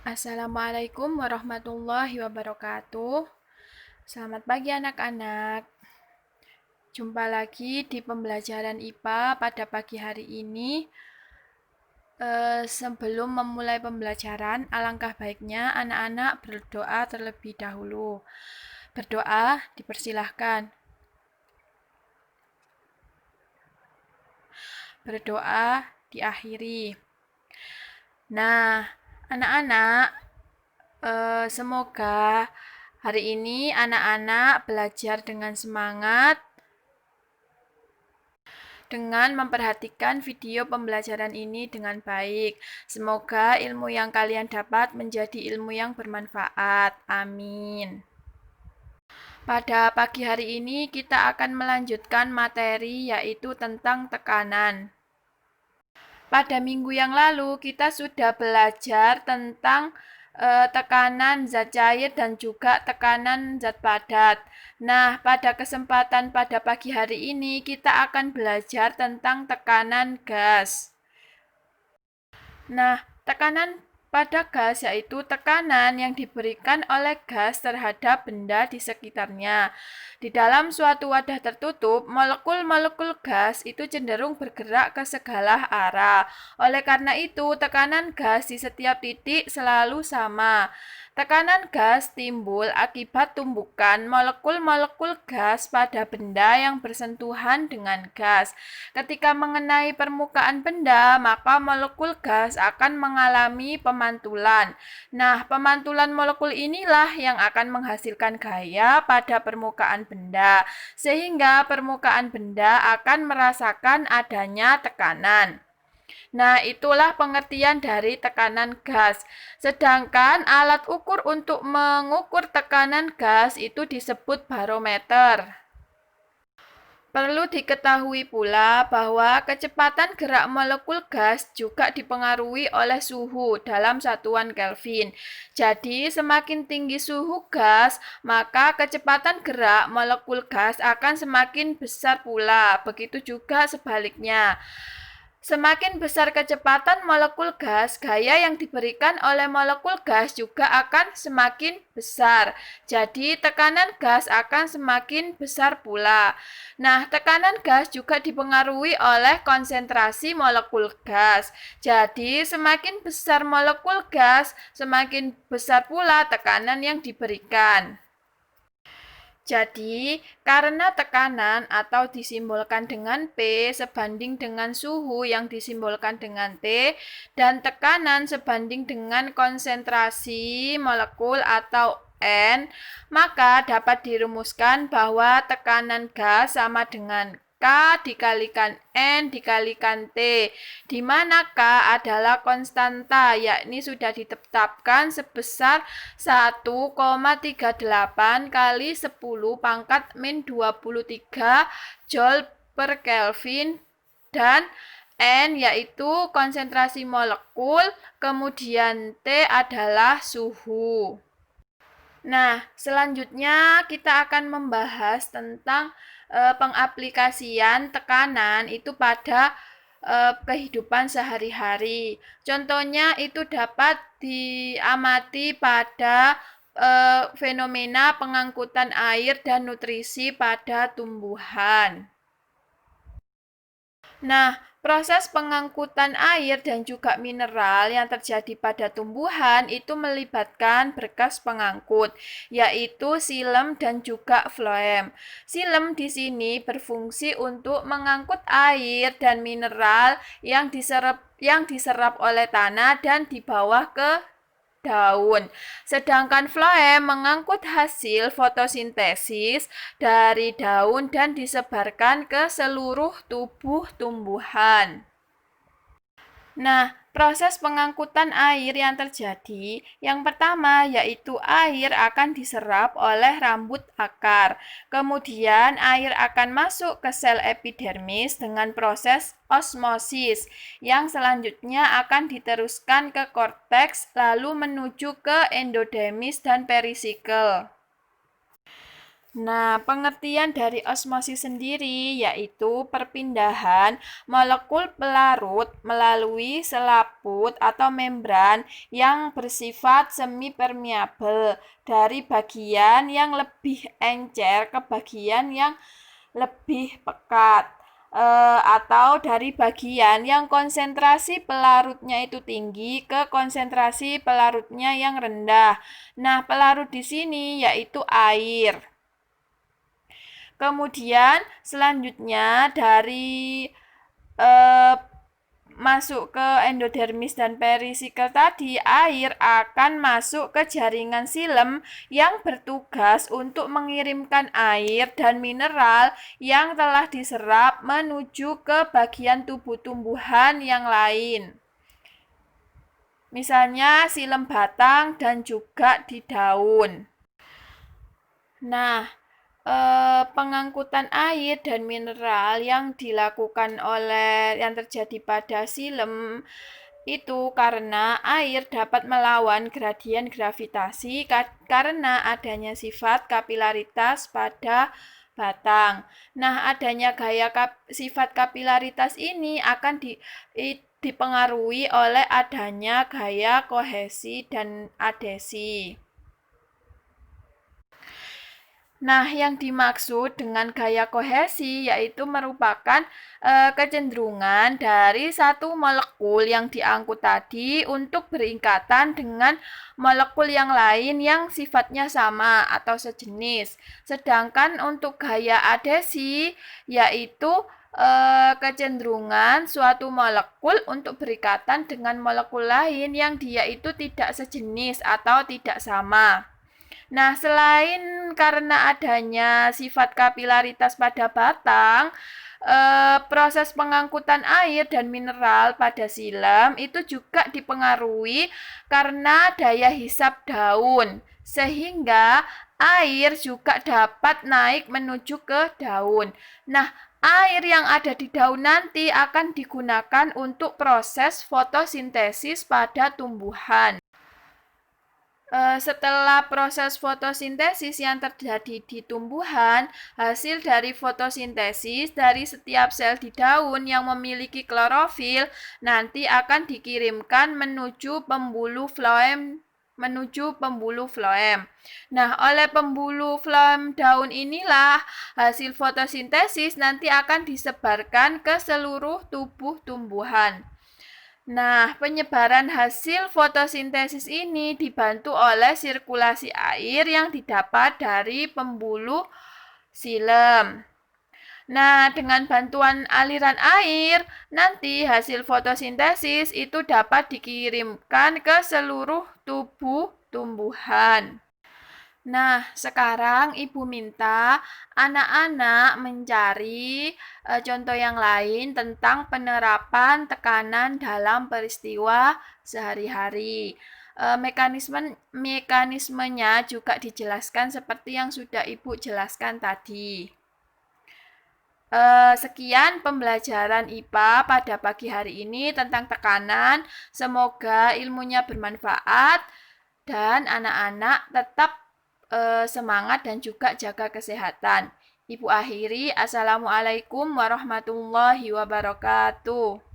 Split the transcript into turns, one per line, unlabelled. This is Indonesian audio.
Assalamualaikum warahmatullahi wabarakatuh. Selamat pagi anak-anak. Jumpa lagi di pembelajaran IPA pada pagi hari ini. Sebelum memulai pembelajaran, alangkah baiknya anak-anak berdoa terlebih dahulu. Berdoa dipersilahkan. Berdoa diakhiri. Nah, anak-anak, semoga hari ini anak-anak belajar dengan semangat dengan memperhatikan video pembelajaran ini dengan baik. Semoga ilmu yang kalian dapat menjadi ilmu yang bermanfaat. Amin. Pada pagi hari ini kita akan melanjutkan materi yaitu tentang tekanan. Pada minggu yang lalu kita sudah belajar tentang tekanan zat cair dan juga tekanan zat padat. Nah, pada kesempatan pada pagi hari ini kita akan belajar tentang tekanan gas. Nah, tekanan pada gas yaitu tekanan yang diberikan oleh gas terhadap benda di sekitarnya. Di dalam suatu wadah tertutup, molekul-molekul gas itu cenderung bergerak ke segala arah. Oleh karena itu, tekanan gas di setiap titik selalu sama. Tekanan gas timbul akibat tumbukan molekul-molekul gas pada benda yang bersentuhan dengan gas. Ketika mengenai permukaan benda, maka molekul gas akan mengalami pemantulan. Nah, pemantulan molekul inilah yang akan menghasilkan gaya pada permukaan benda, sehingga permukaan benda akan merasakan adanya tekanan. Nah, itulah pengertian dari tekanan gas. Sedangkan alat ukur untuk mengukur tekanan gas itu disebut barometer. Perlu diketahui pula bahwa kecepatan gerak molekul gas juga dipengaruhi oleh suhu dalam satuan Kelvin. Jadi, semakin tinggi suhu gas, maka kecepatan gerak molekul gas akan semakin besar pula. Begitu juga sebaliknya. Semakin besar kecepatan molekul gas, gaya yang diberikan oleh molekul gas juga akan semakin besar. Jadi, tekanan gas akan semakin besar pula. Nah, tekanan gas juga dipengaruhi oleh konsentrasi molekul gas. Jadi, semakin besar molekul gas, semakin besar pula tekanan yang diberikan. Jadi, karena tekanan atau disimbolkan dengan P sebanding dengan suhu yang disimbolkan dengan T, dan tekanan sebanding dengan konsentrasi molekul atau N, maka dapat dirumuskan bahwa tekanan gas sama dengan K dikalikan N dikalikan T, di mana K adalah konstanta, yakni sudah ditetapkan sebesar 1,38 kali 10 pangkat min 23 Joule per Kelvin, dan N yaitu konsentrasi molekul, kemudian T adalah suhu. Nah, selanjutnya kita akan membahas tentang pengaplikasian tekanan itu pada kehidupan sehari-hari. Contohnya itu dapat diamati pada fenomena pengangkutan air dan nutrisi pada tumbuhan. Nah, proses pengangkutan air dan juga mineral yang terjadi pada tumbuhan itu melibatkan berkas pengangkut, yaitu xilem dan juga floem. Xilem di sini berfungsi untuk mengangkut air dan mineral yang diserap oleh tanah dan dibawa ke daun. Sedangkan floem mengangkut hasil fotosintesis dari daun dan disebarkan ke seluruh tubuh tumbuhan. Nah, proses pengangkutan air yang terjadi, yang pertama yaitu air akan diserap oleh rambut akar. Kemudian air akan masuk ke sel epidermis dengan proses osmosis, yang selanjutnya akan diteruskan ke korteks lalu menuju ke endodermis dan perisikel. Nah, pengertian dari osmosis sendiri yaitu perpindahan molekul pelarut melalui selaput atau membran yang bersifat semi permeabel dari bagian yang lebih encer ke bagian yang lebih pekat. Atau dari bagian yang konsentrasi pelarutnya itu tinggi ke konsentrasi pelarutnya yang rendah. Nah, pelarut di sini yaitu air. Kemudian selanjutnya dari masuk ke endodermis dan perisikel tadi, air akan masuk ke jaringan silem yang bertugas untuk mengirimkan air dan mineral yang telah diserap menuju ke bagian tubuh tumbuhan yang lain. Misalnya silem batang dan juga di daun. Nah, pengangkutan air dan mineral yang dilakukan yang terjadi pada silem itu karena air dapat melawan gradien gravitasi karena adanya sifat kapilaritas pada batang. Nah, adanya sifat kapilaritas ini akan dipengaruhi oleh adanya gaya kohesi dan adhesi. Nah, yang dimaksud dengan gaya kohesi yaitu merupakan kecenderungan dari satu molekul yang diangkut tadi untuk beringkatan dengan molekul yang lain yang sifatnya sama atau sejenis. Sedangkan untuk gaya adhesi yaitu kecenderungan suatu molekul untuk berikatan dengan molekul lain yang dia itu tidak sejenis atau tidak sama. Nah, selain karena adanya sifat kapilaritas pada batang, proses pengangkutan air dan mineral pada silem itu juga dipengaruhi karena daya hisap daun, sehingga air juga dapat naik menuju ke daun. Nah, air yang ada di daun nanti akan digunakan untuk proses fotosintesis pada tumbuhan. Setelah proses fotosintesis yang terjadi di tumbuhan, hasil dari fotosintesis dari setiap sel di daun yang memiliki klorofil nanti akan dikirimkan menuju pembuluh floem. Nah, oleh pembuluh floem daun inilah hasil fotosintesis nanti akan disebarkan ke seluruh tubuh tumbuhan. Nah, penyebaran hasil fotosintesis ini dibantu oleh sirkulasi air yang didapat dari pembuluh silem. Nah, dengan bantuan aliran air, nanti hasil fotosintesis itu dapat dikirimkan ke seluruh tubuh tumbuhan. Nah, sekarang Ibu minta anak-anak mencari contoh yang lain tentang penerapan tekanan dalam peristiwa sehari-hari. Mekanismenya juga dijelaskan seperti yang sudah Ibu jelaskan tadi. Sekian pembelajaran IPA pada pagi hari ini tentang tekanan. Semoga ilmunya bermanfaat dan anak-anak tetap semangat dan juga jaga kesehatan. Ibu akhiri, Assalamualaikum warahmatullahi wabarakatuh.